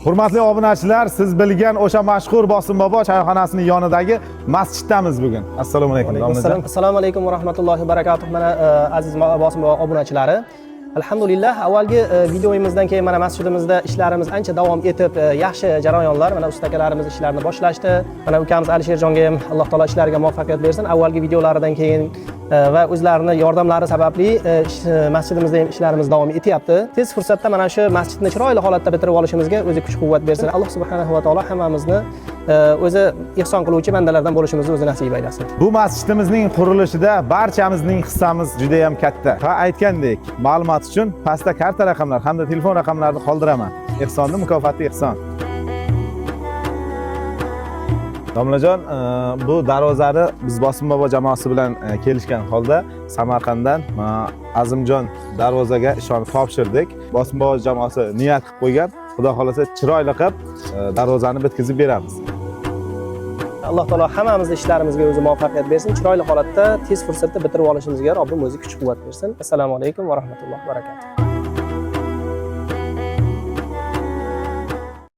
Hurmatli obunachilar, siz bilgan o'sha mashhur Bosim bobo choyxonasining yonidagi masjiddamiz bugun. Assalomu alaykum domlajon. Assalomu alaykum va rahmatullohi va barakatuh. Mana aziz Bosim bobo obunachilari. Alhamdulillah, avvalgi videoyimizdan keyin mana masjidimizda ishlarimiz ancha davom etib, yaxshi jarayonlar, mana ustakalarimiz ishlarini boshlashdi. Mana ukamiz Alisherjonga ham Alloh taolo ishlariga muvaffaqiyat bersin. Avvalgi videolaridan keyin va o'zlarining yordamlari sababli masjidimizda ham ishlarimiz davom etyapti. Tez fursatda mana shu masjidni chiroyli holatda bitirib olishimizga o'zi kuch-quvvat bersin. Alloh subhanahu va taolo hammamizni o'zi ihson qiluvchi bandalardan bo'lishimizni o'zi nasib aylasin. Bu masjidimizning qurilishida barchamizning hissamiz juda ham katta. Va aytgandek, ma'lumot uchun pastda karta raqamlar hamda telefon raqamlarini qoldiraman. Ihsonni mukofoti ihson. Domlajon, bu darvozani biz Bosim bobo jamoasi bilan kelishgan holda Samarqanddan Azimjon darvozaga ishonib topshirdik. Bosim bobo jamoasi niyat qilib qo'ygan. Xudo xolasa chiroyli qilib darvozani bitkazib beramiz. Alloh taolo hammamizni ishlarimizga o'zi muvaffaqiyat bersin. Chiroyli holatda tez fursatda bitirib olishimizga Robbim o'zi kuch-quvvat bersin. Assalomu alaykum va rahmatullohi va barakatuh.